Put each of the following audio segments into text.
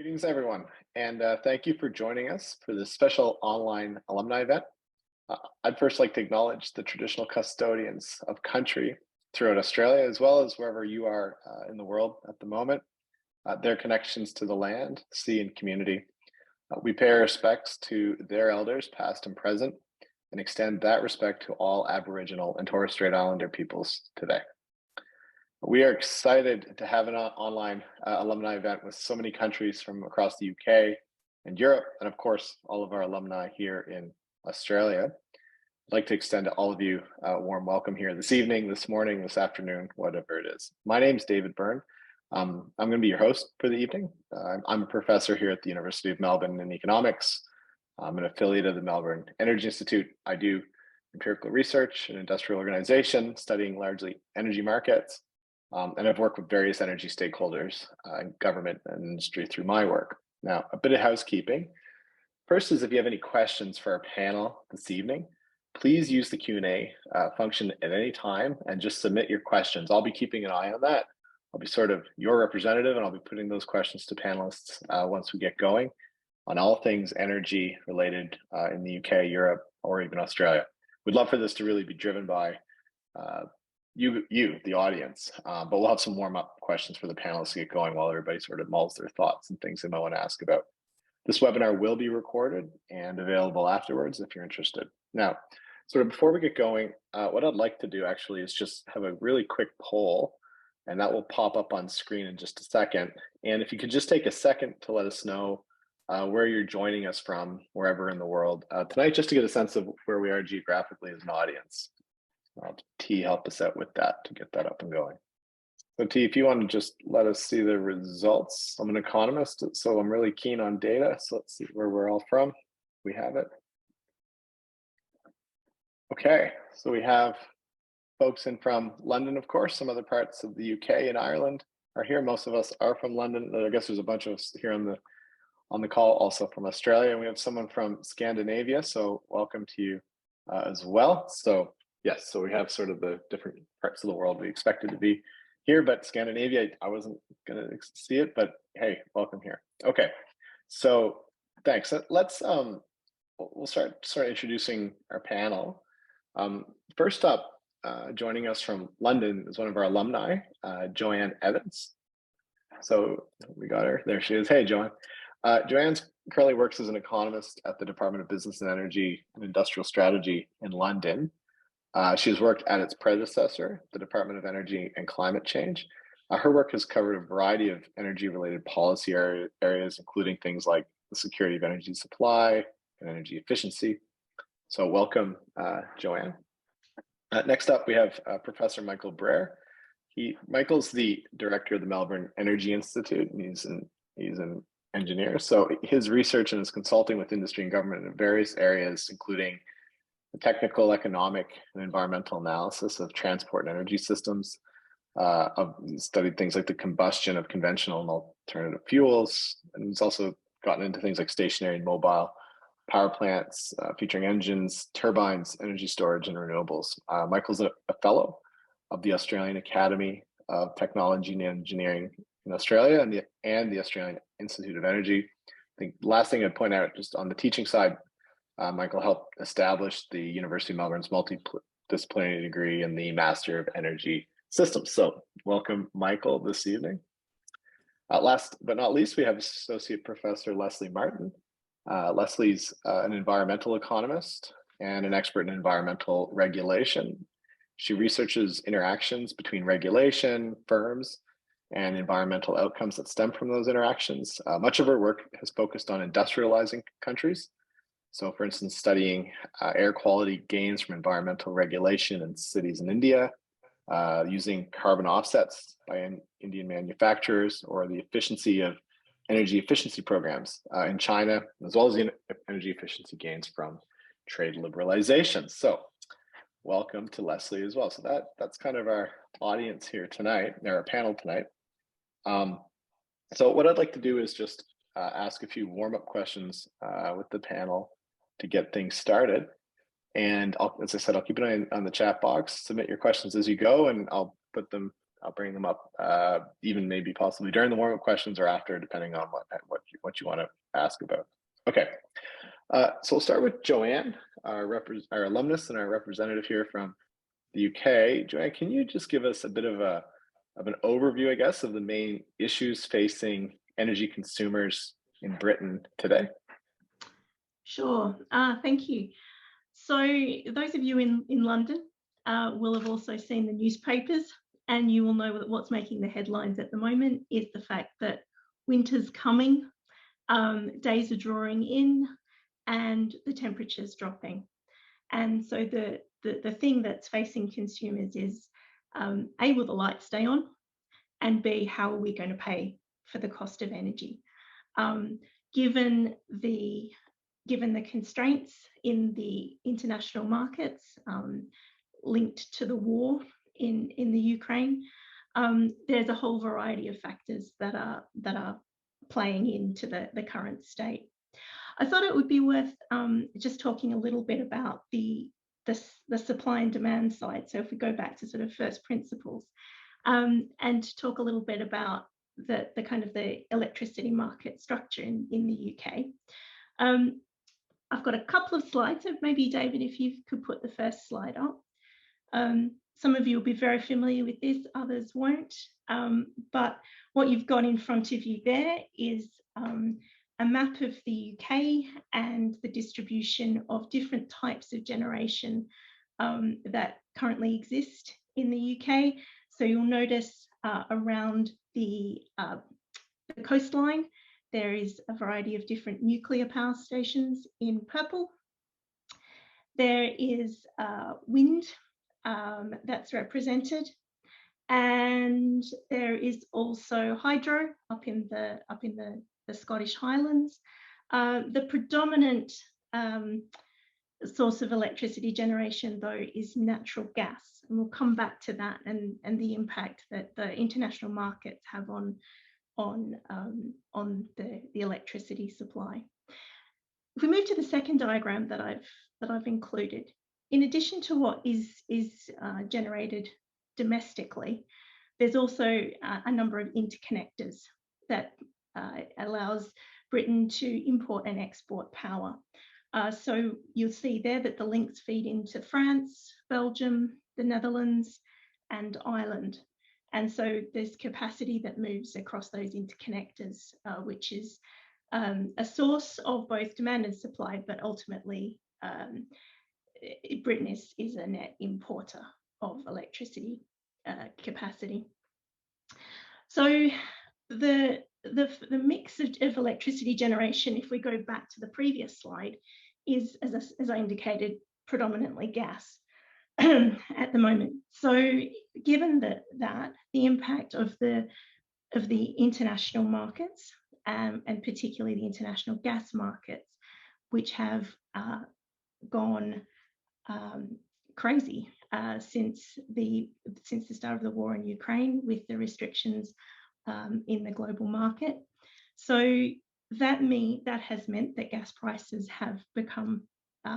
Greetings, everyone, and thank you for joining us for this special online alumni event. I'd first like to acknowledge the traditional custodians of country throughout Australia, as well as wherever you are in the world at the moment, their connections to the land, sea, and community. We pay our respects to their elders, past and present, and extend that respect to all Aboriginal and Torres Strait Islander peoples today. We are excited to have an online alumni event with so many countries from across the UK and Europe, and of course, all of our alumni here in Australia. I'd like to extend to all of you a warm welcome here this evening, this morning, this afternoon, whatever it is. My name is David Byrne. I'm going to be your host for the evening. I'm a professor here at the University of Melbourne in economics. I'm an affiliate of the Melbourne Energy Institute. I do empirical research and industrial organization, studying largely energy markets. And I've worked with various energy stakeholders, government and industry through my work. Now, a bit of housekeeping. First is if you have any questions for our panel this evening, please use the Q&A function at any time and just submit your questions. I'll be keeping an eye on that. I'll be sort of your representative and I'll be putting those questions to panelists once we get going on all things energy related in the UK, Europe, or even Australia. We'd love for this to really be driven by you, the audience, but we'll have some warm-up questions for the panelists to get going while everybody sort of mulls their thoughts and things they might want to ask about. This webinar will be recorded and available afterwards if you're interested. Now, sort of before we get going, what I'd like to do actually is just have a really quick poll, and that will pop up on screen in just a second. And if you could just take a second to let us know where you're joining us from, wherever in the world tonight, just to get a sense of where we are geographically as an audience. T help us out with that to get that up and going. So T, if you want to just let us see the results. I'm an economist, so I'm really keen on data. So let's see where we're all from. We have it. Okay, so we have folks in from London, of course. Some other parts of the UK and Ireland are here. Most of us are from London. I guess there's a bunch of us here on the call, also from Australia. And we have someone from Scandinavia, so welcome to you as well. So yes, so we have sort of the different parts of the world we expected to be here, but Scandinavia, I wasn't going to see it, but hey, welcome here. Okay, so thanks. Let's we'll start introducing our panel. First up, joining us from London is one of our alumni, Joanne Evans. So we got her. There she is. Hey, Joanne. Joanne currently works as an economist at the Department of Business and Energy and Industrial Strategy in London. She has worked at its predecessor, the Department of Energy and Climate Change. Her work has covered a variety of energy-related policy areas, including things like the security of energy supply and energy efficiency. So welcome, Joanne. Next up, we have Professor Michael Brear. Michael's the director of the Melbourne Energy Institute, and he's an engineer. So his research and his consulting with industry and government in various areas, including the technical, economic, and environmental analysis of transport and energy systems. Studied things like the combustion of conventional and alternative fuels, and he's also gotten into things like stationary and mobile power plants, featuring engines, turbines, energy storage, and renewables. Michael's a fellow of the Australian Academy of Technology and Engineering in Australia and the Australian Institute of Energy. I think the last thing I'd point out, just on the teaching side, Michael helped establish the University of Melbourne's multidisciplinary degree in the Master of Energy Systems. So welcome, Michael, this evening. Last but not least, we have Associate Professor Leslie Martin. Leslie's an environmental economist and an expert in environmental regulation. She researches interactions between regulation, firms, and environmental outcomes that stem from those interactions. Much of her work has focused on industrializing countries. So for instance, studying air quality gains from environmental regulation in cities in India, using carbon offsets by Indian manufacturers, or the efficiency of energy efficiency programs in China, as well as the energy efficiency gains from trade liberalization. So welcome to Leslie as well. So that's kind of our audience here tonight, or our panel tonight. So what I'd like to do is just ask a few warm-up questions with the panel to get things started. And as I said, I'll keep an eye on the chat box, submit your questions as you go, and I'll put them I'll bring them up, even maybe possibly during the warm-up questions or after, depending on what you want to ask about. Okay, so we'll start with Joanne, our alumnus and our representative here from the UK. Joanne, can you just give us a bit of an overview, I guess, of the main issues facing energy consumers in Britain today? Sure, thank you. So those of you in London will have also seen the newspapers, and you will know that what's making the headlines at the moment is the fact that winter's coming, days are drawing in, and the temperature's dropping. And so the thing that's facing consumers is A, will the lights stay on? And B, how are we going to pay for the cost of energy? Given the constraints in the international markets linked to the war in the Ukraine, there's a whole variety of factors that are playing into the current state. I thought it would be worth just talking a little bit about the supply and demand side. So if we go back to sort of first principles, and talk a little bit about the kind of the electricity market structure in the UK. I've got a couple of slides, so maybe David, if you could put the first slide up. Some of you will be very familiar with this, others won't. But what you've got in front of you there is a map of the UK and the distribution of different types of generation that currently exist in the UK. So you'll notice around the coastline, there is a variety of different nuclear power stations in purple. There is wind that's represented, and there is also hydro up in the Scottish Highlands. The predominant source of electricity generation, though, is natural gas, and we'll come back to that and the impact that the international markets have on the electricity supply. If we move to the second diagram that I've included, in addition to what is generated domestically, there's also a number of interconnectors that allows Britain to import and export power. So you'll see there that the links feed into France, Belgium, the Netherlands, and Ireland. And so there's capacity that moves across those interconnectors, which is a source of both demand and supply, but ultimately Britain is a net importer of electricity capacity. So the mix of electricity generation, if we go back to the previous slide, is, as I indicated, predominantly gas at the moment. So given that the impact of the international markets, and particularly the international gas markets, which have gone crazy since the start of the war in Ukraine, with the restrictions in the global market. So that has meant that gas prices have become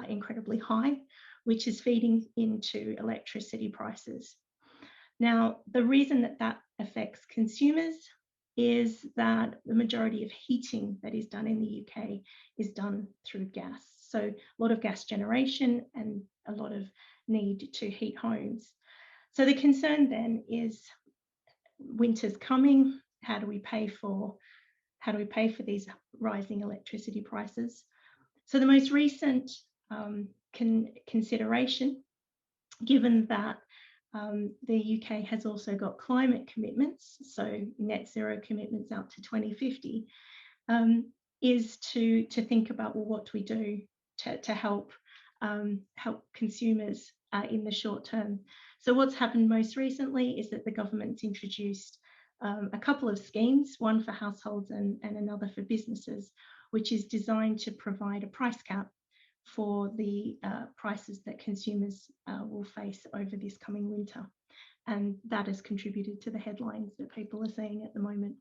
incredibly high, which is feeding into electricity prices. Now, the reason that affects consumers is that the majority of heating that is done in the UK is done through gas. So a lot of gas generation and a lot of need to heat homes. So the concern then is, winter's coming. How do we pay for these rising electricity prices? So the most recent consideration, given that the UK has also got climate commitments, so net zero commitments out to 2050, is to think about, well, what do we do to help consumers in the short term? So what's happened most recently is that the government's introduced a couple of schemes, one for households and another for businesses, which is designed to provide a price cap for the prices that consumers will face over this coming winter. And that has contributed to the headlines that people are seeing at the moment.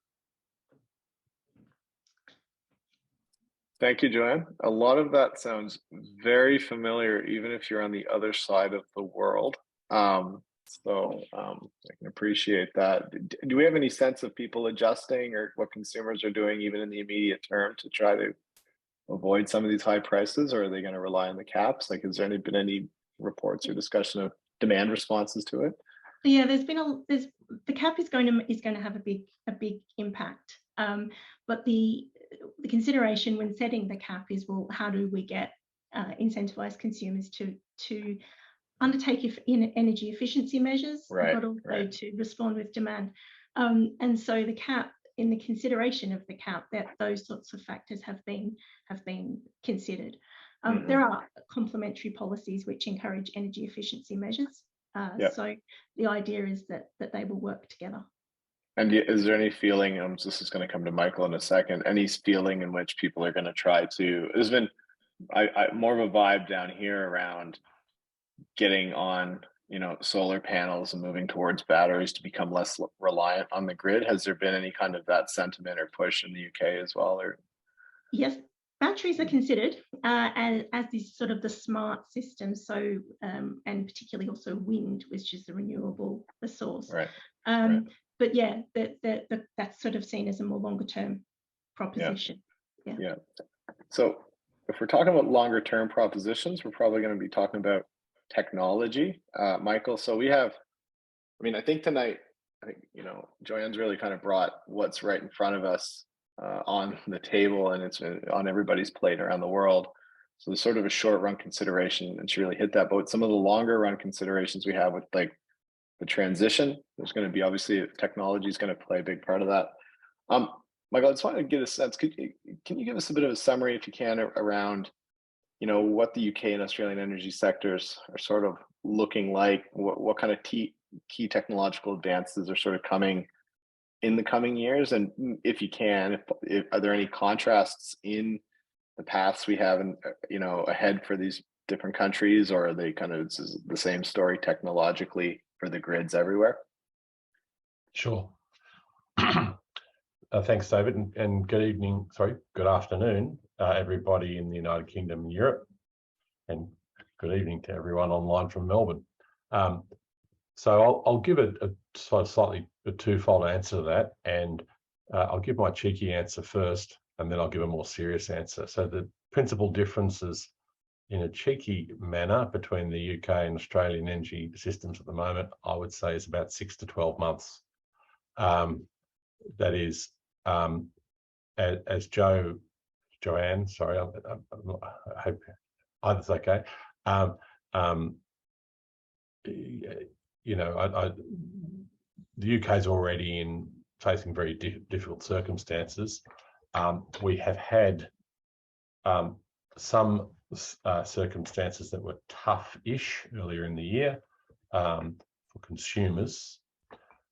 Thank you, Joanne. A lot of that sounds very familiar, even if you're on the other side of the world. So I can appreciate that. Do we have any sense of people adjusting or what consumers are doing even in the immediate term to try to avoid some of these high prices, or are they going to rely on the caps? Like, has there been any reports or discussion of demand responses to it? Yeah, there's the cap is going to have a big impact. But the consideration when setting the cap is, well, how do we get incentivize consumers to undertake energy efficiency measures, Right, but also right. to respond with demand. And so the cap, in the consideration of the cap, that those sorts of factors have been considered. There are complementary policies which encourage energy efficiency measures. Yeah. So the idea is that they will work together. And is there any feeling, this is going to come to Michael in a second, any feeling in which people are going to try to, there's been more of a vibe down here around getting on, solar panels and moving towards batteries to become less reliant on the grid. Has there been any kind of that sentiment or push in the UK as well? Or yes, batteries are considered as this sort of the smart system. So and particularly also wind, which is the renewable source. right. But yeah, that's sort of seen as a more longer term proposition. Yeah. So if we're talking about longer term propositions, we're probably going to be talking about technology, Michael. So I think tonight, Joanne's really kind of brought what's right in front of us on the table, and it's on everybody's plate around the world. So there's sort of a short run consideration, and she really hit that. But some of the longer run considerations we have with like the transition, there's going to be obviously technology is going to play a big part of that. Michael, I just wanted to get a sense. Can you give us a bit of a summary, if you can, around what the UK and Australian energy sectors are sort of looking like? What kind of key technological advances are sort of coming in the coming years? And if you can, if are there any contrasts in the paths we have, ahead for these different countries, or are they kind of the same story technologically for the grids everywhere? Sure. Thanks, David, and good afternoon, everybody in the United Kingdom and Europe, and good evening to everyone online from Melbourne. So I'll give a slightly twofold answer to that, and I'll give my cheeky answer first, and then I'll give a more serious answer. So the principal differences in a cheeky manner between the UK and Australian energy systems at the moment, I would say, is about 6 to 12 months. That is, as Joanne, sorry, I hope either's okay. The UK is already facing very difficult circumstances. We have had some circumstances that were tough-ish earlier in the year for consumers.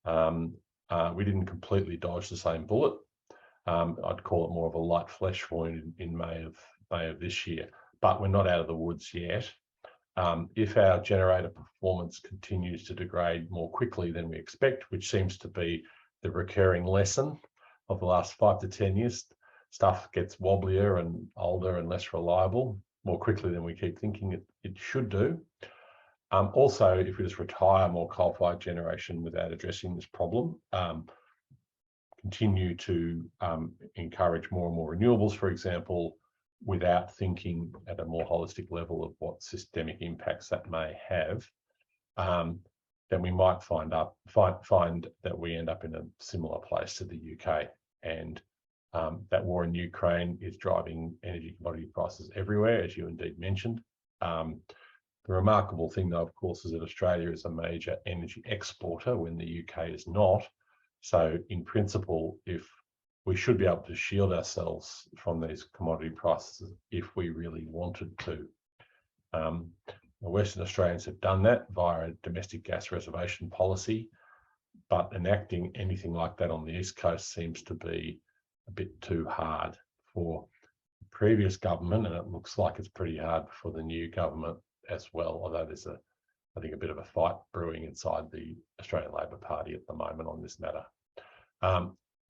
We didn't completely dodge the same bullet. I'd call it more of a light flesh wound in May of this year, but we're not out of the woods yet. If our generator performance continues to degrade more quickly than we expect, which seems to be the recurring lesson of the last 5 to 10 years, stuff gets wobblier and older and less reliable more quickly than we keep thinking it should do. Also, if we just retire more coal-fired generation without addressing this problem, continue to encourage more and more renewables, for example, without thinking at a more holistic level of what systemic impacts that may have, then we might find that we end up in a similar place to the UK. And that war in Ukraine is driving energy commodity prices everywhere, as you indeed mentioned. The remarkable thing, though, of course, is that Australia is a major energy exporter when the UK is not. So in principle, if we should be able to shield ourselves from these commodity prices if we really wanted to. The Western Australians have done that via a domestic gas reservation policy, but enacting anything like that on the East Coast seems to be a bit too hard for the previous government, and it looks like it's pretty hard for the new government as well, although there's I think a bit of a fight brewing inside the Australian Labor Party at the moment on this matter.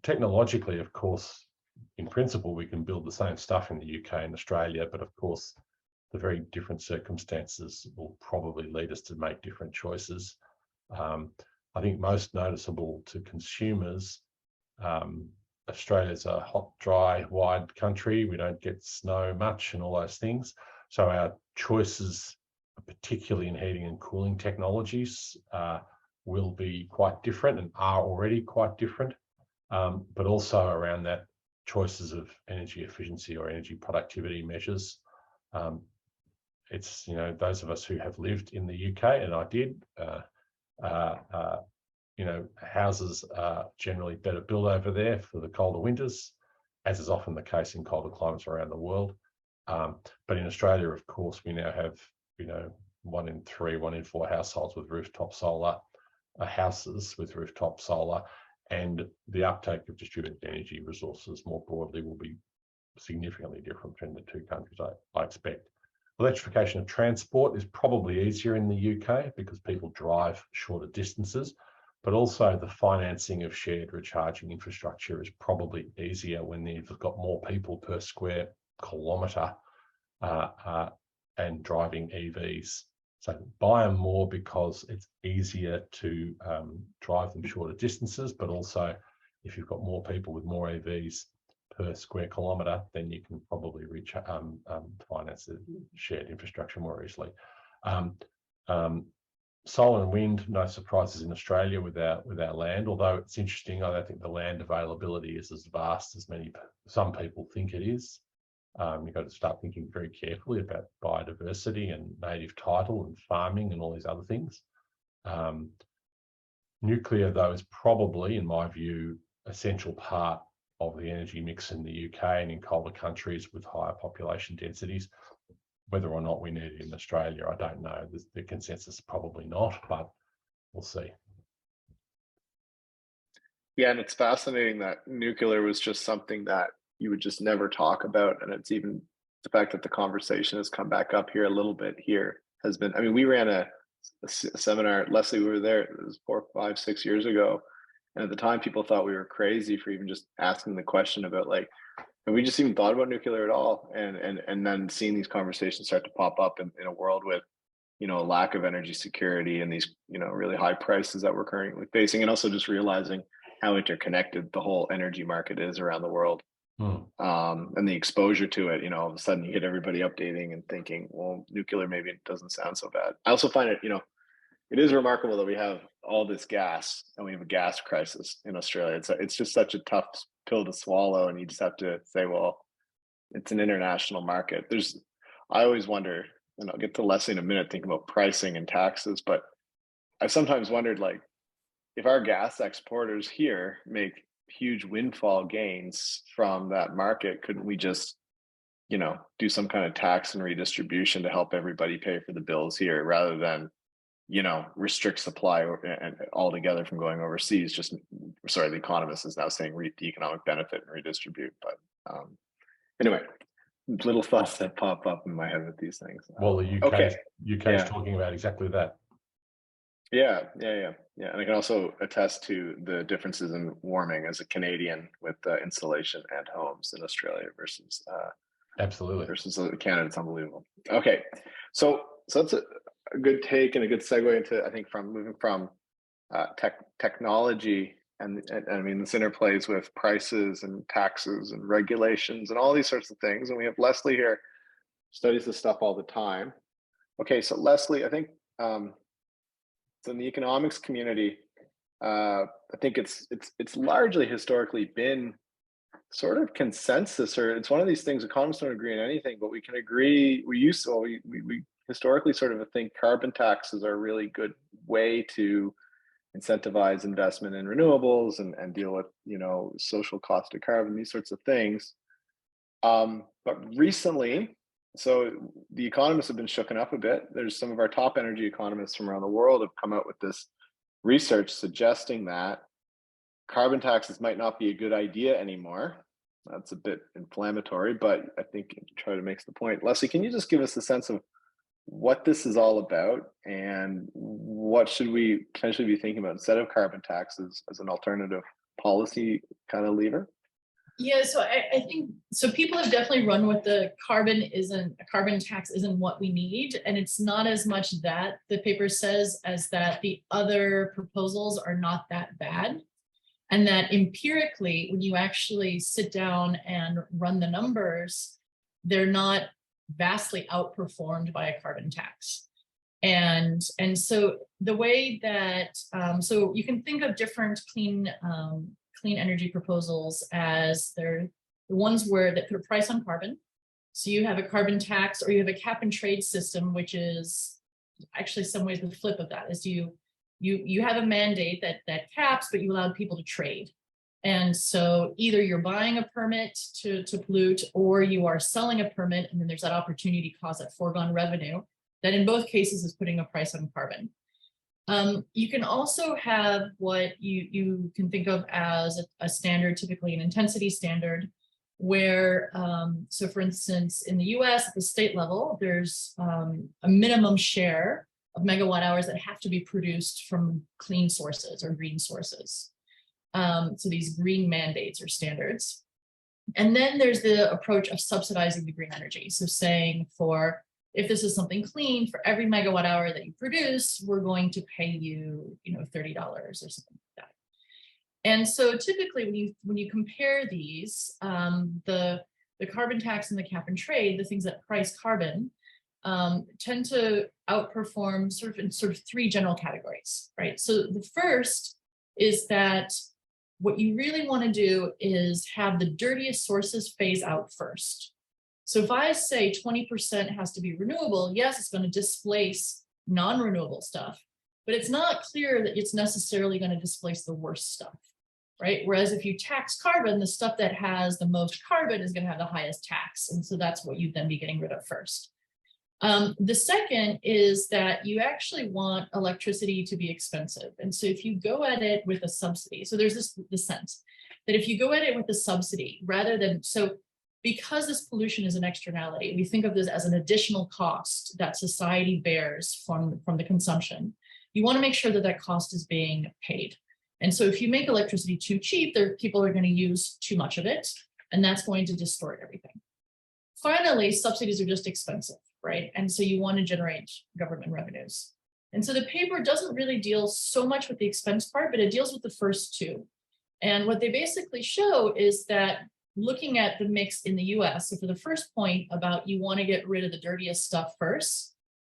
Technologically, of course, in principle, we can build the same stuff in the UK and Australia, but of course, the very different circumstances will probably lead us to make different choices. I think most noticeable to consumers, Australia's a hot, dry, wide country. We don't get snow much and all those things. So our choices, particularly in heating and cooling technologies, will be quite different and are already quite different. But also around that, choices of energy efficiency or energy productivity measures. It's, those of us who have lived in the UK, and I did, houses are generally better built over there for the colder winters, as is often the case in colder climates around the world. But in Australia, of course, we now have, 1 in 3, 1 in 4 households with rooftop solar, houses with rooftop solar, and the uptake of distributed energy resources more broadly will be significantly different between the two countries, I expect. Electrification of transport is probably easier in the UK because people drive shorter distances, but also the financing of shared recharging infrastructure is probably easier when you've got more people per square kilometre and driving EVs. So buy them more because it's easier to drive them shorter distances, but also if you've got more people with more EVs per square kilometre, then you can probably finance the shared infrastructure more easily. Solar and wind, no surprises in Australia with our land, although it's interesting, I don't think the land availability is as vast as some people think it is. You've got to start thinking very carefully about biodiversity and native title and farming and all these other things. Nuclear, though, is probably, in my view, essential part of the energy mix in the UK and in colder countries with higher population densities. Whether or not we need it in Australia, I don't know. The consensus probably not, but we'll see. Yeah, and it's fascinating that nuclear was just something that you would just never talk about. And it's even the fact that the conversation has come back up here a little bit here has been, I mean, we ran a seminar, Leslie, we were there, it was 4, 5, 6 years ago. And at the time, people thought we were crazy for even just asking the question about and we just even thought about nuclear at all. And then seeing these conversations start to pop up in a world with, a lack of energy security and these, really high prices that we're currently facing, and also just realizing how interconnected the whole energy market is around the world. And the exposure to it, all of a sudden you get everybody updating and thinking, well, nuclear, maybe it doesn't sound so bad. I also find it, it is remarkable that we have all this gas and we have a gas crisis in Australia. It's just such a tough pill to swallow, and you just have to say, well, it's an international market. I always wonder, and I'll get to Leslie in a minute, thinking about pricing and taxes, but I sometimes wondered, if our gas exporters here make huge windfall gains from that market, couldn't we just, do some kind of tax and redistribution to help everybody pay for the bills here rather than, restrict supply and altogether from going overseas? The Economist is now saying reap the economic benefit and redistribute. But anyway, little thoughts that pop up in my head with these things. Well, the UK is talking about exactly that. Yeah. And I can also attest to the differences in warming as a Canadian with insulation and homes in Australia versus absolutely versus Canada. It's unbelievable. Okay, so that's a good take and a good segue into, I think, from moving from technology and I mean this interplays with prices and taxes and regulations and all these sorts of things. And we have Leslie here, studies this stuff all the time. Okay, so Leslie, I think so in the economics community, I think it's largely historically been sort of consensus, or it's one of these things economists don't agree on anything, but we can agree. We historically sort of think carbon taxes are a really good way to incentivize investment in renewables and deal with social cost of carbon, these sorts of things. But recently, so the economists have been shooken up a bit. There's some of our top energy economists from around the world have come out with this research suggesting that carbon taxes might not be a good idea anymore. That's a bit inflammatory, but I think it try to make the point. Leslie, can you just give us a sense of what this is all about and what should we potentially be thinking about instead of carbon taxes as an alternative policy kind of lever? Yeah, so I think, so people have definitely run with a carbon tax isn't what we need. And it's not as much that the paper says as that the other proposals are not that bad. And that empirically, when you actually sit down and run the numbers, they're not vastly outperformed by a carbon tax. And so the way that, so you can think of different clean energy proposals as they're the ones that put a price on carbon. So you have a carbon tax, or you have a cap and trade system, which is actually some ways the flip of that is you have a mandate that caps, but you allowed people to trade. And so either you're buying a permit to pollute, or you are selling a permit, and then there's that opportunity cost, that foregone revenue, that in both cases is putting a price on carbon. You can also have what you can think of as a standard, typically an intensity standard, where, so for instance, in the US at the state level, there's a minimum share of megawatt hours that have to be produced from clean sources or green sources. So these green mandates or standards. And then there's the approach of subsidizing the green energy. So saying, for if this is something clean, for every megawatt hour that you produce, we're going to pay you, $30 or something like that. And so typically when you compare these, the carbon tax and the cap and trade, the things that price carbon, tend to outperform in three general categories, right? So the first is that what you really want to do is have the dirtiest sources phase out first. So if I say 20% has to be renewable, yes, it's going to displace non-renewable stuff, but it's not clear that it's necessarily going to displace the worst stuff, right? Whereas if you tax carbon, the stuff that has the most carbon is going to have the highest tax. And so that's what you'd then be getting rid of first. The second is that you actually want electricity to be expensive. And so if you go at it with a subsidy, so there's this sense that if you go at it with a subsidy, rather than, so because this pollution is an externality, we think of this as an additional cost that society bears from the consumption. You want to make sure that that cost is being paid. And so if you make electricity too cheap, people are going to use too much of it, and that's going to distort everything. Finally, subsidies are just expensive, right? And so you want to generate government revenues. And so the paper doesn't really deal so much with the expense part, but it deals with the first two. And what they basically show is that looking at the mix in the US, so for the first point about you want to get rid of the dirtiest stuff first,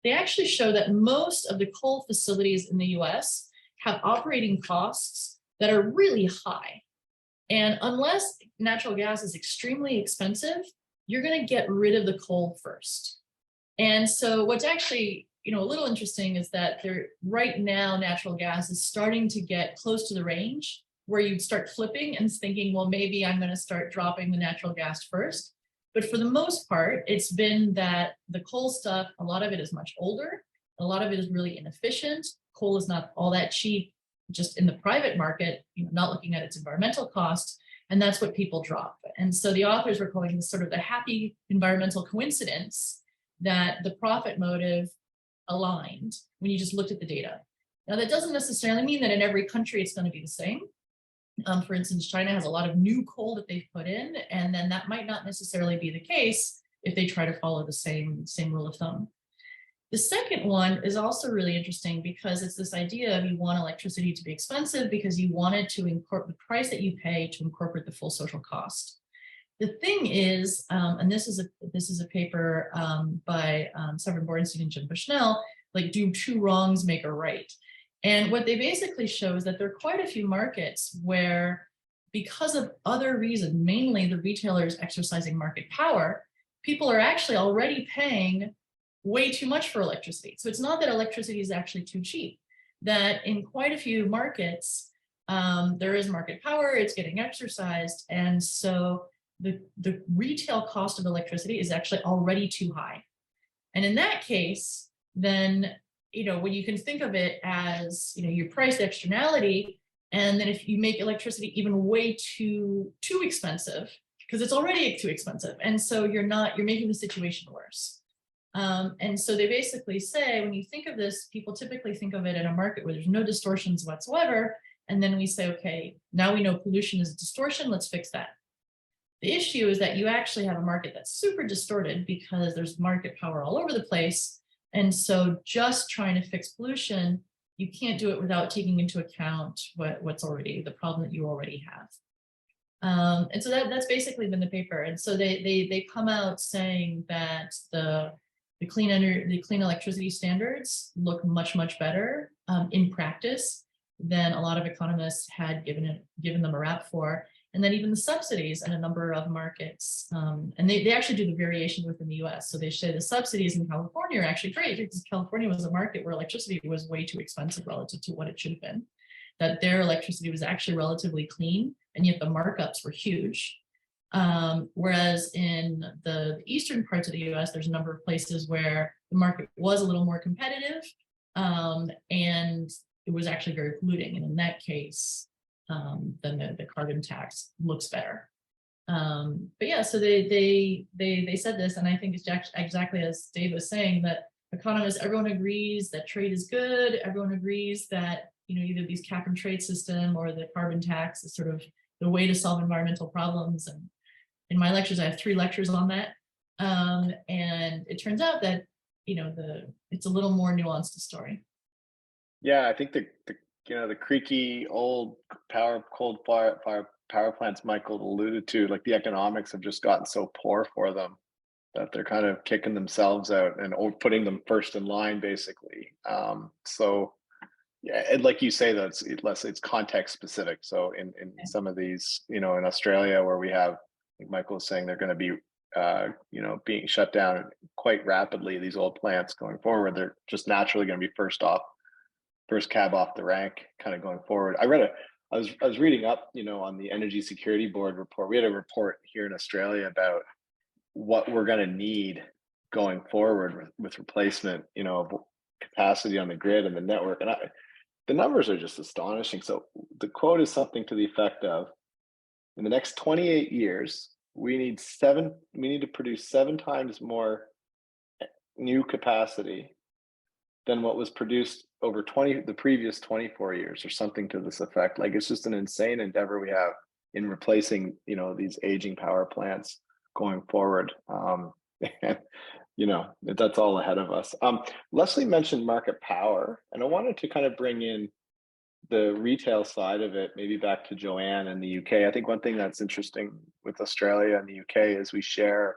they actually show that most of the coal facilities in the US have operating costs that are really high. And unless natural gas is extremely expensive, you're going to get rid of the coal first. And so what's actually, a little interesting is that right now, natural gas is starting to get close to the range where you'd start flipping and thinking, well, maybe I'm going to start dropping the natural gas first. But for the most part, it's been that the coal stuff, a lot of it is much older. A lot of it is really inefficient. Coal is not all that cheap, just in the private market, not looking at its environmental costs. And that's what people drop. And so the authors were calling this sort of the happy environmental coincidence that the profit motive aligned when you just looked at the data. Now, that doesn't necessarily mean that in every country it's going to be the same. For instance, China has a lot of new coal that they've put in, and then that might not necessarily be the case if they try to follow the same rule of thumb. The second one is also really interesting because it's this idea of you want electricity to be expensive because you want it to incorporate the price that you pay to incorporate the full social cost. The thing is, and this is a paper by Severin Borenstein and Jim Bushnell, like, do two wrongs make a right? And what they basically show is that there are quite a few markets where, because of other reasons, mainly the retailers exercising market power, people are actually already paying way too much for electricity. So it's not that electricity is actually too cheap, that in quite a few markets, there is market power, it's getting exercised. And so the retail cost of electricity is actually already too high. And in that case, then, when you can think of it as, you price the externality, and then if you make electricity even way too expensive, because it's already too expensive. And so you're making the situation worse. And so they basically say, when you think of this, people typically think of it in a market where there's no distortions whatsoever. And then we say, okay, now we know pollution is a distortion, let's fix that. The issue is that you actually have a market that's super distorted because there's market power all over the place. And so just trying to fix pollution, you can't do it without taking into account what's already the problem that you already have. And so that's basically been the paper. And so they come out saying that the clean electricity standards look much better in practice than a lot of economists had given them a rap for. And then even the subsidies in a number of markets, and they actually do the variation within the US. So they say the subsidies in California are actually great because California was a market where electricity was way too expensive relative to what it should have been. That their electricity was actually relatively clean, and yet the markups were huge. Whereas in the eastern parts of the US, there's a number of places where the market was a little more competitive, and it was actually very polluting. And in that case, then the carbon tax looks better. But yeah, so they said this, and I think it's exactly as Dave was saying, that economists, everyone agrees that trade is good. Everyone agrees that, you know, either these cap and trade system or the carbon tax is sort of the way to solve environmental problems. And in my lectures, I have 3 lectures on that. And it turns out that, you know, it's a little more nuanced a story. Yeah, I think the creaky old coal power plants Michael alluded to, like the economics have just gotten so poor for them that they're kind of kicking themselves out and putting them first in line, basically. So yeah, and like you say, it's context specific. So in some of these, you know, in Australia where we have, like Michael was saying, they're going to be you know, being shut down quite rapidly, these old plants going forward, they're just naturally going to be first cab off the rank kind of going forward. I was reading up, you know, on the Energy Security Board report. We had a report here in Australia about what we're going to need going forward with replacement, you know, of capacity on the grid and the network. And the numbers are just astonishing. So the quote is something to the effect of, in the next 28 years, we need to produce 7 times more new capacity than what was produced over the previous 24 years, or something to this effect. Like, it's just an insane endeavor we have in replacing, you know, these aging power plants going forward. And, you know, that's all ahead of us. Leslie mentioned market power, and I wanted to kind of bring in the retail side of it, maybe back to Joanne in the UK. I think one thing that's interesting with Australia and the UK is we share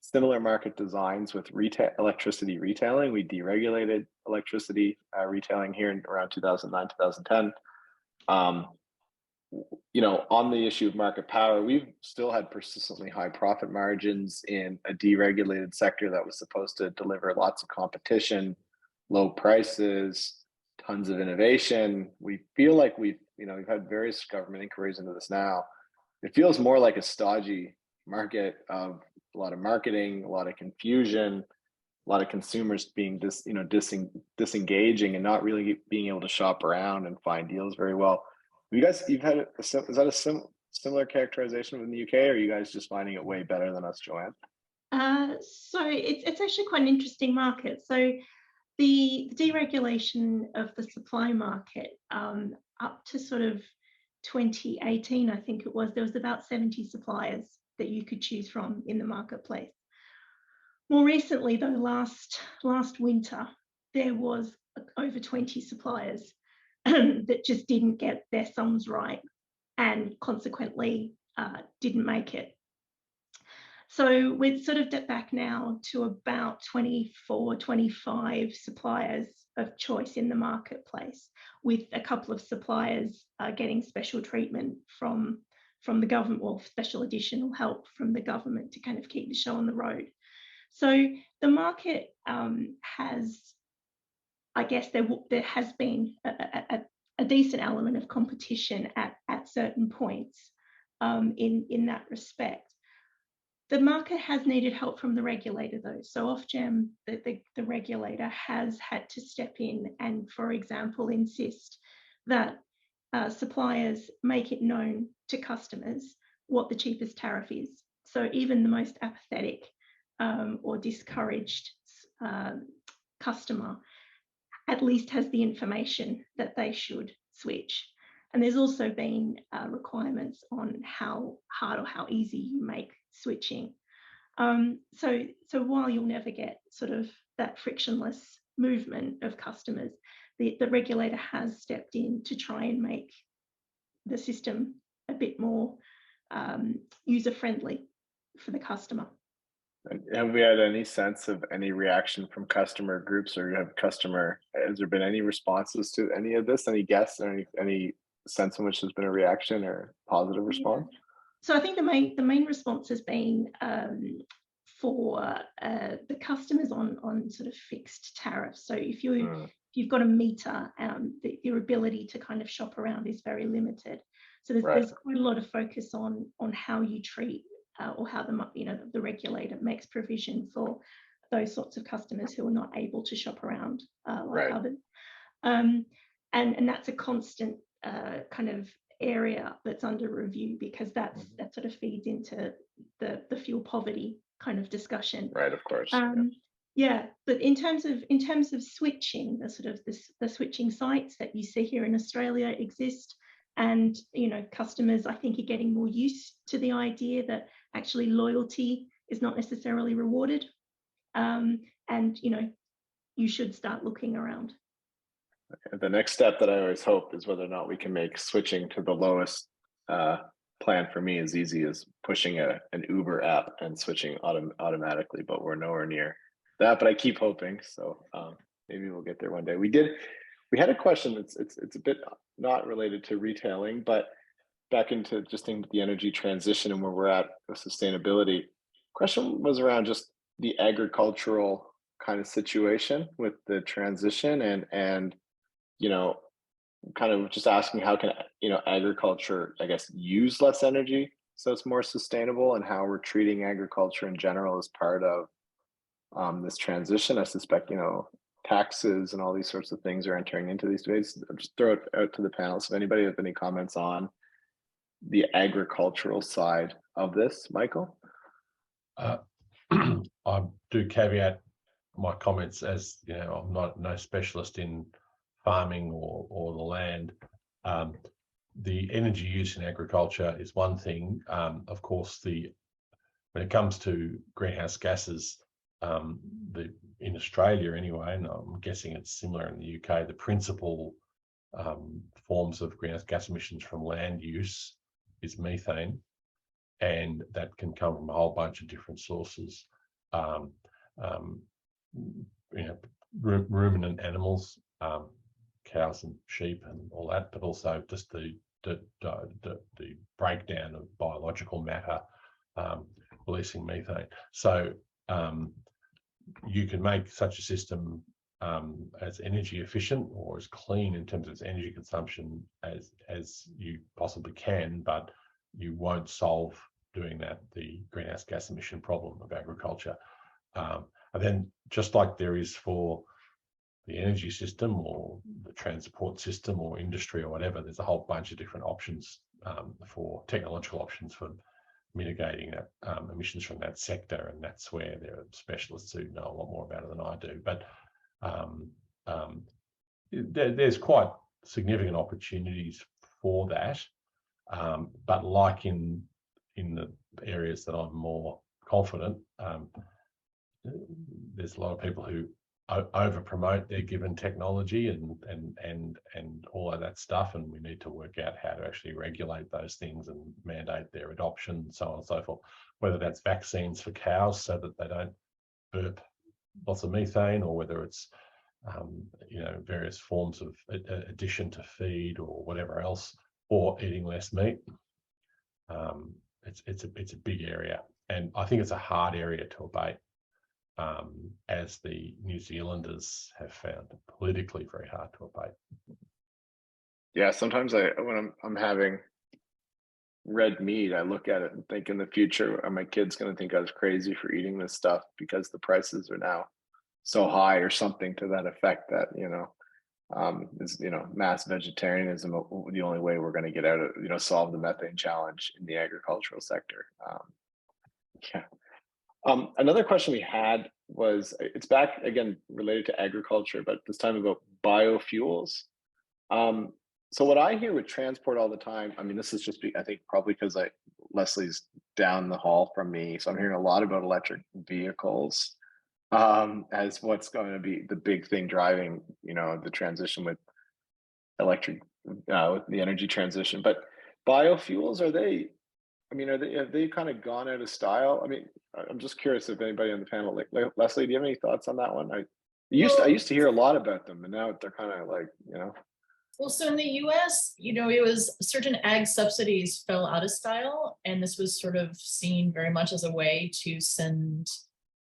similar market designs with electricity retailing. We deregulated electricity retailing here in around 2009, 2010. You know, on the issue of market power, we've still had persistently high profit margins in a deregulated sector that was supposed to deliver lots of competition, low prices, tons of innovation. We feel like we've had various government inquiries into this now. It feels more like a stodgy market of a lot of marketing, a lot of confusion, a lot of consumers being disengaging and not really being able to shop around and find deals very well. Is that a similar characterization in the UK, or are you guys just finding it way better than us, Joanne? So it's actually quite an interesting market. So the deregulation of the supply market, up to sort of 2018, I think it was, there was about 70 suppliers that you could choose from in the marketplace. More recently, though, last winter, there was over 20 suppliers that just didn't get their sums right and consequently didn't make it. So we've sort of dipped back now to about 24, 25 suppliers of choice in the marketplace, with a couple of suppliers getting special treatment from the government, or special additional help from the government to kind of keep the show on the road. So the market has, I guess there has been a decent element of competition at certain points in that respect. The market has needed help from the regulator, though. So Ofgem, the regulator, has had to step in and, for example, insist that suppliers make it known to customers what the cheapest tariff is. So even the most apathetic or discouraged customer at least has the information that they should switch. And there's also been requirements on how hard or how easy you make switching. So while you'll never get sort of that frictionless movement of customers, the regulator has stepped in to try and make the system a bit more user-friendly for the customer. Have we had any sense of any reaction from customer groups, or has there been any responses to any of this? Any guests or any sense in which there's been a reaction or positive response? Yeah. So I think the main response has been for the customers on sort of fixed tariffs. So if you've got a meter, your ability to kind of shop around is very limited. So there's quite a lot of focus on how you treat or how the regulator makes provision for those sorts of customers who are not able to shop around like others. And that's a constant kind of area that's under review, because that sort of feeds into the fuel poverty kind of discussion. Right, of course. Yeah, but in terms of switching, the switching sites that you see here in Australia exist, and customers, I think, are getting more used to the idea that actually loyalty is not necessarily rewarded, and you should start looking around. The next step that I always hope is whether or not we can make switching to the lowest plan for me as easy as pushing an Uber app and switching automatically, but we're nowhere near that. But I keep hoping, so maybe we'll get there one day. We had a question it's a bit not related to retailing, but back into just thinking about the energy transition and where we're at with sustainability. Question was around just the agricultural kind of situation with the transition, and kind of just asking how can agriculture, I guess, use less energy so it's more sustainable, and how we're treating agriculture in general as part of this transition. I suspect taxes and all these sorts of things are entering into these debates. I'll just throw it out to the panel. So if anybody has any comments on the agricultural side of this, Michael? I do caveat my comments as I'm no specialist in farming or the land. The energy use in agriculture is one thing. Of course, when it comes to greenhouse gases, in Australia anyway, and I'm guessing it's similar in the UK, the principal forms of greenhouse gas emissions from land use is methane, and that can come from a whole bunch of different sources. Ruminant animals, cows and sheep and all that, but also just the breakdown of biological matter releasing methane. So you can make such a system as energy efficient or as clean in terms of its energy consumption as you possibly can, but you won't solve doing that the greenhouse gas emission problem of agriculture. And then, just like there is for the energy system or the transport system or industry or whatever, there's a whole bunch of different options for technological options for mitigating that emissions from that sector, and that's where there are specialists who know a lot more about it than I do. But there's quite significant opportunities for that. But like in the areas that I'm more confident, there's a lot of people who over promote their given technology and all of that stuff, and we need to work out how to actually regulate those things and mandate their adoption, so on and so forth. Whether that's vaccines for cows so that they don't burp lots of methane, or whether it's various forms of addition to feed or whatever else, or eating less meat. It's a big area, and I think it's a hard area to abate. As the New Zealanders have found politically very hard to abate. Yeah, sometimes when I'm having red meat, I look at it and think, in the future, are my kids going to think I was crazy for eating this stuff because the prices are now so high, or something to that effect, that is mass vegetarianism the only way we're going to get out of solve the methane challenge in the agricultural sector. Yeah. Another question we had was, it's back again related to agriculture, but this time about biofuels. So what I hear with transport all the time, I mean, this is just, I think probably because Leslie's down the hall from me. So I'm hearing a lot about electric vehicles as what's going to be the big thing driving, the transition with electric, with the energy transition. But biofuels, have they kind of gone out of style? I mean, I'm just curious if anybody on the panel, like Leslie, do you have any thoughts on that one? I used to hear a lot about them, and now they're kind of like, Well, so in the US, it was certain ag subsidies fell out of style, and this was sort of seen very much as a way to send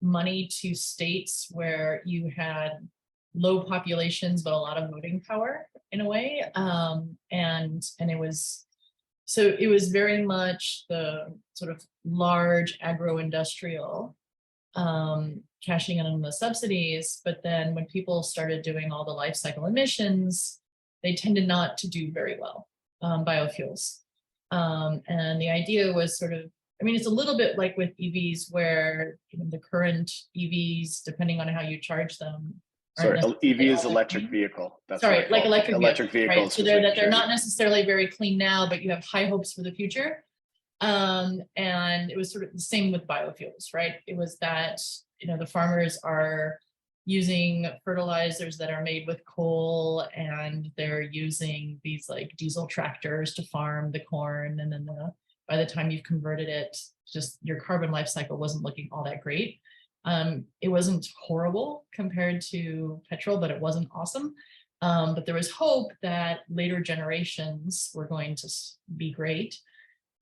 money to states where you had low populations but a lot of voting power in a way, and it was very much the sort of large agro-industrial cashing in on the subsidies. But then when people started doing all the life cycle emissions, they tended not to do very well, biofuels. And the idea was sort of, it's a little bit like with EVs where the current EVs, depending on how you charge them. Sorry, EV is electric vehicle. That's sorry, like electric vehicles. Right? So they're not necessarily very clean now, but you have high hopes for the future. And it was sort of the same with biofuels, right? It was that, the farmers are using fertilizers that are made with coal, and they're using these like diesel tractors to farm the corn. And then by the time you've converted it, just your carbon life cycle wasn't looking all that great. It wasn't horrible compared to petrol, but it wasn't awesome. But there was hope that later generations were going to be great.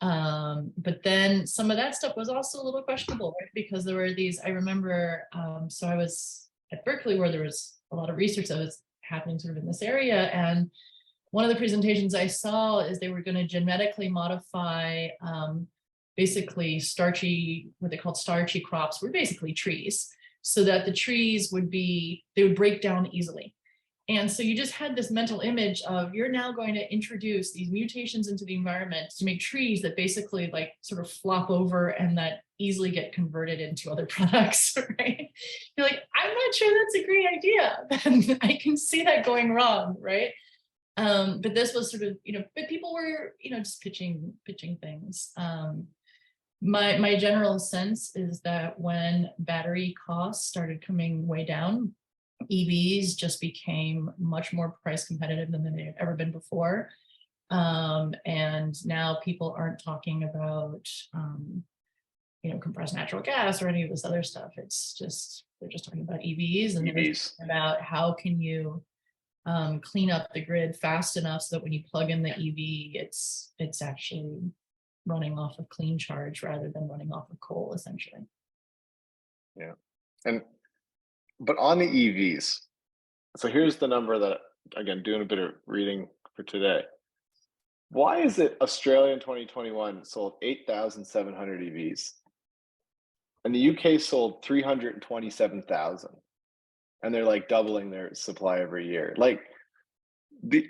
But then some of that stuff was also a little questionable, right? Because there were these, I remember, so I was at Berkeley where there was a lot of research that was happening sort of in this area. And one of the presentations I saw is they were going to genetically modify basically what they called starchy crops, were basically trees, so that the trees would break down easily. And so you just had this mental image of, you're now going to introduce these mutations into the environment to make trees that basically like sort of flop over and that easily get converted into other products, right? You're like, I'm not sure that's a great idea. I can see that going wrong, right? But this was sort of, but people were, just pitching things. My general sense is that when battery costs started coming way down, EVs just became much more price competitive than they've ever been before. And now people aren't talking about, compressed natural gas or any of this other stuff. They're just talking about EVs, and about how can you clean up the grid fast enough so that when you plug in the EV, it's actually running off of clean charge rather than running off of coal, essentially. Yeah. But on the EVs, so here's the number that, again, doing a bit of reading for today. Why is it Australia in 2021 sold 8,700 EVs and the UK sold 327,000, and they're like doubling their supply every year?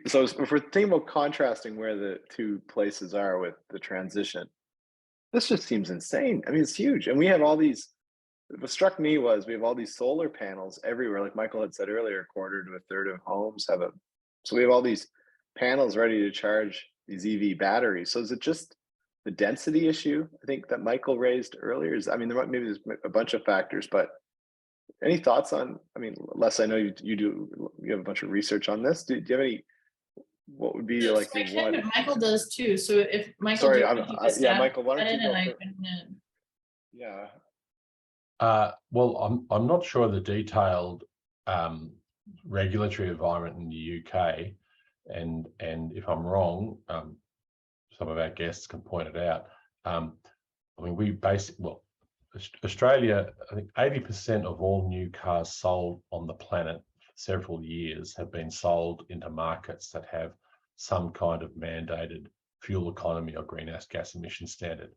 So if we're thinking about contrasting where the two places are with the transition, this just seems insane. It's huge. And we have all these, what struck me was we have all these solar panels everywhere. Like Michael had said earlier, a quarter to a third of homes have them. So we have all these panels ready to charge these EV batteries. So is it just the density issue, I think, that Michael raised earlier? There's a bunch of factors, but any thoughts on, Les, I know you have a bunch of research on this. Do you have any, what would be like the one? Michael does too. So if Michael, sorry, Michael, why don't you go? Yeah. Well, I'm not sure the detailed regulatory environment in the UK, and if I'm wrong, some of our guests can point it out. Australia, I think 80% of all new cars sold on the planet for several years have been sold into markets that have some kind of mandated fuel economy or greenhouse gas emission standard,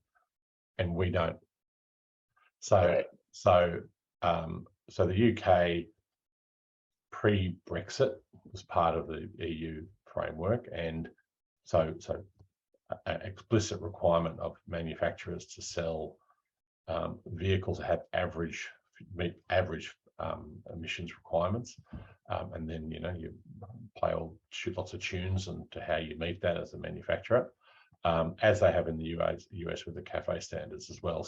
and we don't. So the UK pre-Brexit was part of the EU framework, and so an explicit requirement of manufacturers to sell vehicles that have meet average emissions requirements. And then, you know, you play lots of tunes and to how you meet that as a manufacturer, as they have in the US with the CAFE standards as well.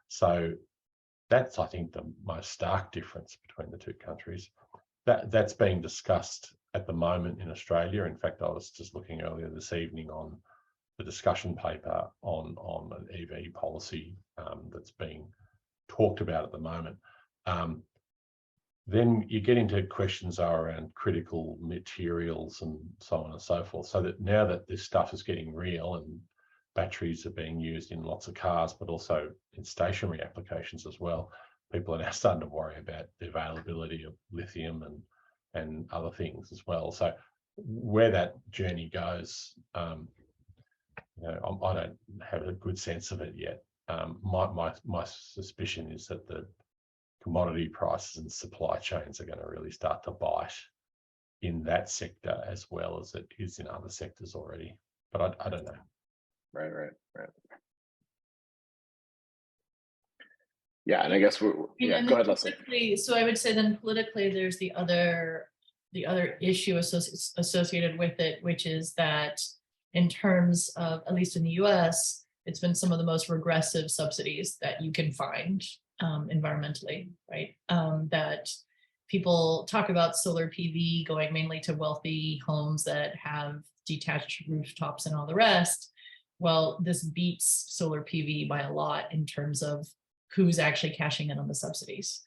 So that's, I think, the most stark difference between the two countries. That's being discussed at the moment in Australia. In fact, I was just looking earlier this evening on the discussion paper on an EV policy that's being talked about at the moment. Then you get into questions around critical materials and so on and so forth. So that now that this stuff is getting real and batteries are being used in lots of cars, but also in stationary applications as well, people are now starting to worry about the availability of lithium and other things as well. So where that journey goes, you know, I don't have a good sense of it yet. My suspicion is that the commodity prices and supply chains are going to really start to bite in that sector as well as it is in other sectors already. But I don't know. Right. Yeah, and I guess go ahead, Leslie. So I would say then politically, there's the other issue associated with it, which is that in terms of, at least in the US, it's been some of the most regressive subsidies that you can find environmentally, right? That people talk about solar PV going mainly to wealthy homes that have detached rooftops and all the rest. Well, this beats solar PV by a lot in terms of who's actually cashing in on the subsidies.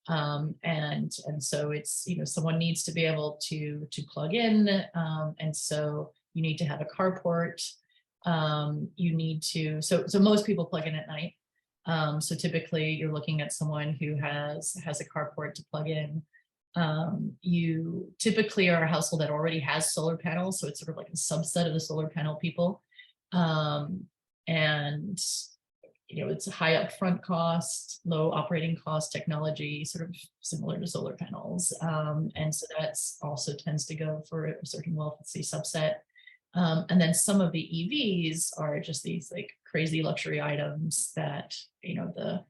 And so it's, you know, someone needs to be able to plug in. And so you need to have a carport. You need to, so most people plug in at night. So typically you're looking at someone who has a carport to plug in. You typically are a household that already has solar panels. So it's sort of like a subset of the solar panel people. And you know, it's a high upfront cost, low operating cost technology, sort of similar to solar panels. And so that's also tends to go for a certain wealthy subset. And then some of the EVs are just these like crazy luxury items that, you know, the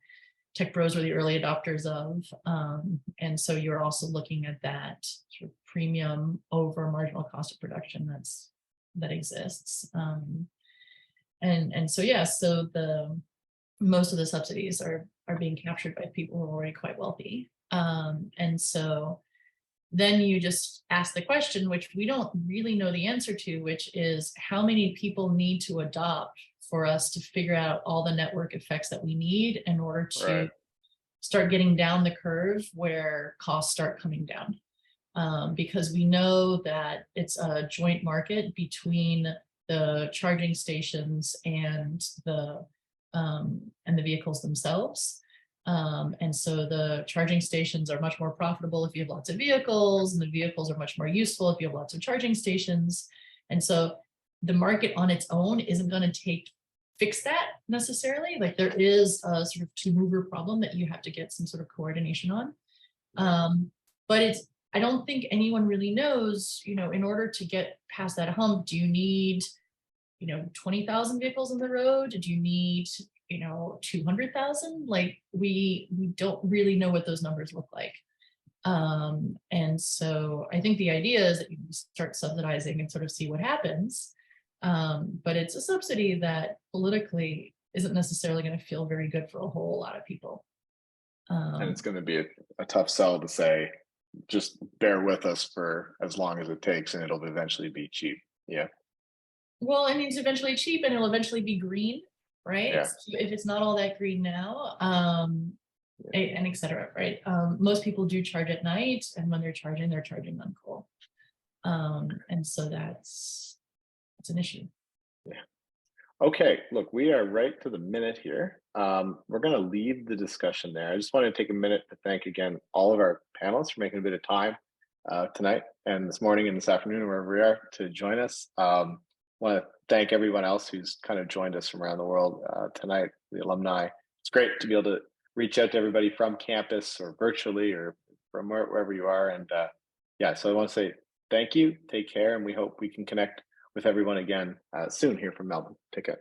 tech bros were the early adopters of. And so you're also looking at that sort of premium over marginal cost of production that exists. And so, yeah, so most of the subsidies are being captured by people who are already quite wealthy. And so then you just ask the question, which we don't really know the answer to, which is how many people need to adopt for us to figure out all the network effects that we need in order to start getting down the curve where costs start coming down. Because we know that it's a joint market between the charging stations and the vehicles themselves. And so the charging stations are much more profitable if you have lots of vehicles, and the vehicles are much more useful if you have lots of charging stations. And so the market on its own isn't going to fix that necessarily. Like there is a sort of two-mover problem that you have to get some sort of coordination on. But I don't think anyone really knows, you know, in order to get past that hump, do you need, you know, 20,000 vehicles on the road? Do you need, you know, 200,000? Like we don't really know what those numbers look like. And so I think the idea is that you start subsidizing and sort of see what happens. But it's a subsidy that politically isn't necessarily going to feel very good for a whole lot of people. And it's going to be a tough sell to say, just bear with us for as long as it takes and it'll eventually be cheap. Yeah. Well, I mean, it's eventually cheap and it'll eventually be green, right? Yeah. So if it's not all that green now, and et cetera, right? Most people do charge at night, and when they're charging on coal. And so that's an issue. Yeah. Okay, look, we are right to the minute here. We're going to leave the discussion there. I just want to take a minute to thank again all of our panelists for making a bit of time tonight and this morning and this afternoon, wherever we are, to join us. Want to thank everyone else who's kind of joined us from around the world tonight, the alumni. It's great to be able to reach out to everybody from campus or virtually or from wherever you are. And yeah, so I want to say thank you, take care, and we hope we can connect with everyone again soon here from Melbourne. Take care.